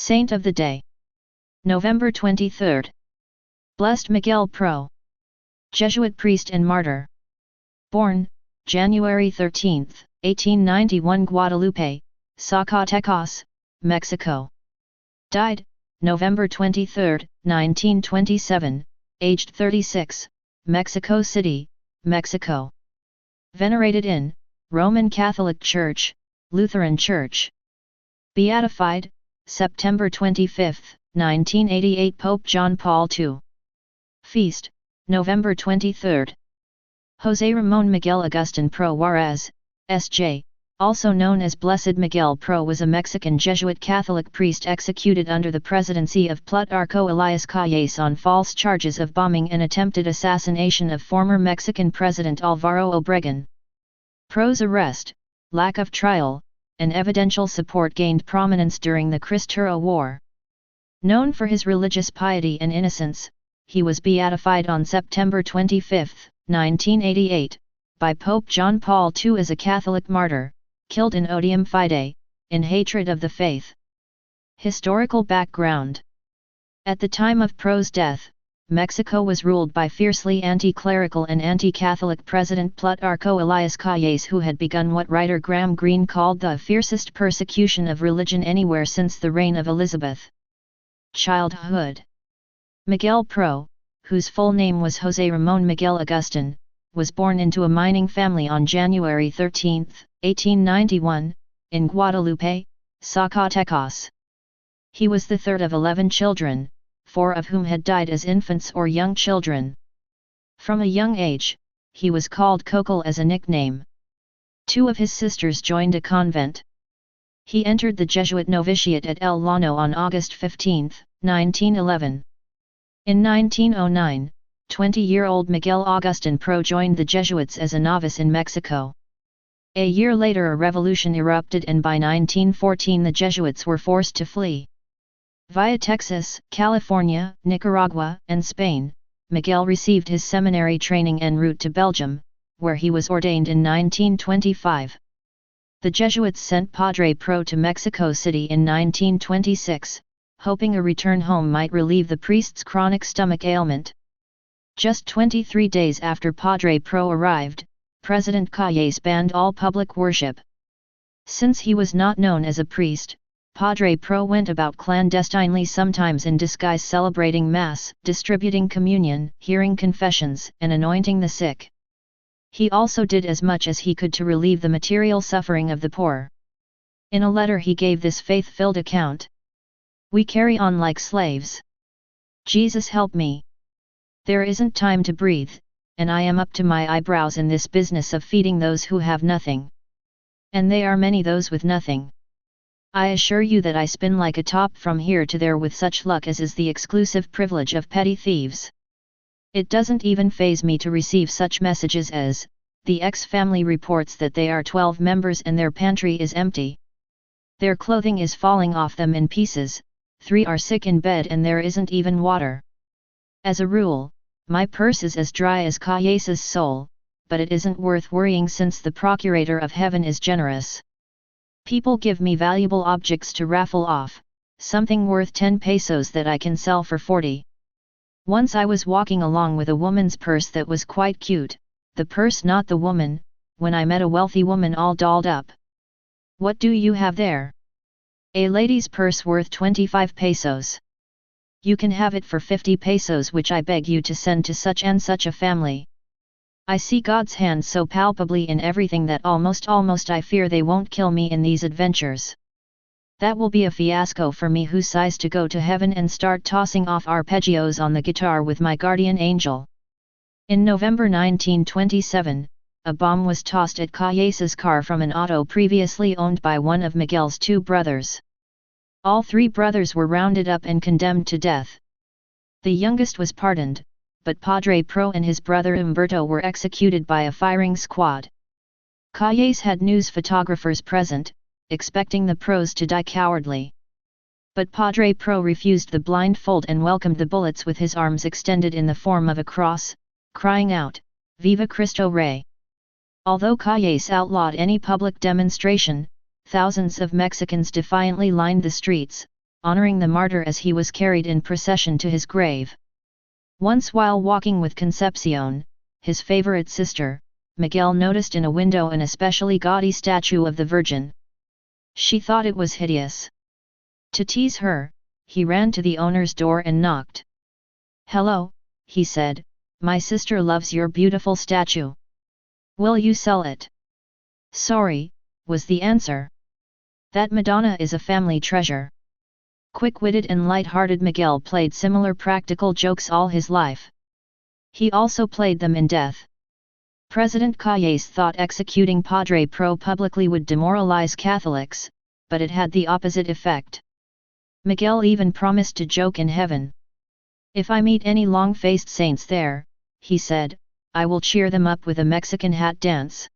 Saint of the Day. November 23. Blessed Miguel Pro. Jesuit priest and martyr. Born, January 13, 1891, Guadalupe, Zacatecas, Mexico. Died, November 23, 1927, aged 36, Mexico City, Mexico. Venerated in Roman Catholic Church, Lutheran Church. Beatified, September 25, 1988, Pope John Paul II. Feast, November 23. José Ramón Miguel Agustín Pro Juárez, S.J., also known as Blessed Miguel Pro, was a Mexican Jesuit Catholic priest executed under the presidency of Plutarco Elias Calles on false charges of bombing and attempted assassination of former Mexican President Álvaro Obregón. Pro's arrest, lack of trial, and evidential support gained prominence during the Cristero War. Known for his religious piety and innocence, he was beatified on September 25, 1988, by Pope John Paul II as a Catholic martyr, killed in odium fidei, in hatred of the faith. Historical background. At the time of Pro's death, Mexico was ruled by fiercely anti-clerical and anti-Catholic President Plutarco Elias Calles, who had begun what writer Graham Greene called the fiercest persecution of religion anywhere since the reign of Elizabeth. Childhood. Miguel Pro, whose full name was José Ramón Miguel Agustín, was born into a mining family on January 13, 1891, in Guadalupe, Zacatecas. He was the third of 11 children, 4 of whom had died as infants or young children. From a young age, he was called Cocal as a nickname. 2 of his sisters joined a convent. He entered the Jesuit novitiate at El Llano on August 15, 1911. In 1909, 20-year-old Miguel Agustín Pro joined the Jesuits as a novice in Mexico. A year later a revolution erupted, and by 1914 the Jesuits were forced to flee. Via Texas, California, Nicaragua, and Spain, Miguel received his seminary training en route to Belgium, where he was ordained in 1925. The Jesuits sent Padre Pro to Mexico City in 1926, hoping a return home might relieve the priest's chronic stomach ailment. Just 23 days after Padre Pro arrived, President Calles banned all public worship. Since he was not known as a priest, Padre Pro went about clandestinely, sometimes in disguise, celebrating Mass, distributing communion, hearing confessions, and anointing the sick. He also did as much as he could to relieve the material suffering of the poor. In a letter he gave this faith-filled account. "We carry on like slaves. Jesus help me. There isn't time to breathe, and I am up to my eyebrows in this business of feeding those who have nothing. And they are many, those with nothing. I assure you that I spin like a top from here to there with such luck as is the exclusive privilege of petty thieves. It doesn't even faze me to receive such messages as, the X family reports that they are 12 members and their pantry is empty. Their clothing is falling off them in pieces, 3 are sick in bed and there isn't even water. As a rule, my purse is as dry as Calles' soul, but it isn't worth worrying since the Procurator of Heaven is generous. People give me valuable objects to raffle off, something worth 10 pesos that I can sell for 40. Once I was walking along with a woman's purse that was quite cute, the purse not the woman, when I met a wealthy woman all dolled up. 'What do you have there?' 'A lady's purse worth 25 pesos. You can have it for 50 pesos, which I beg you to send to such and such a family.' I see God's hand so palpably in everything that almost I fear they won't kill me in these adventures. That will be a fiasco for me who sighs to go to heaven and start tossing off arpeggios on the guitar with my guardian angel." In November 1927, a bomb was tossed at Calles' car from an auto previously owned by one of Miguel's 2 brothers. All 3 brothers were rounded up and condemned to death. The youngest was pardoned, but Padre Pro and his brother Umberto were executed by a firing squad. Calles had news photographers present, expecting the pros to die cowardly. But Padre Pro refused the blindfold and welcomed the bullets with his arms extended in the form of a cross, crying out, "Viva Cristo Rey!" Although Calles outlawed any public demonstration, thousands of Mexicans defiantly lined the streets, honoring the martyr as he was carried in procession to his grave. Once while walking with Concepcion, his favorite sister, Miguel noticed in a window an especially gaudy statue of the Virgin. She thought it was hideous. To tease her, he ran to the owner's door and knocked. "Hello," he said, "my sister loves your beautiful statue. Will you sell it?" "Sorry," was the answer. "That Madonna is a family treasure." Quick-witted and light-hearted Miguel played similar practical jokes all his life. He also played them in death. President Calles thought executing Padre Pro publicly would demoralize Catholics, but it had the opposite effect. Miguel even promised to joke in heaven. "If I meet any long-faced saints there," he said, "I will cheer them up with a Mexican hat dance."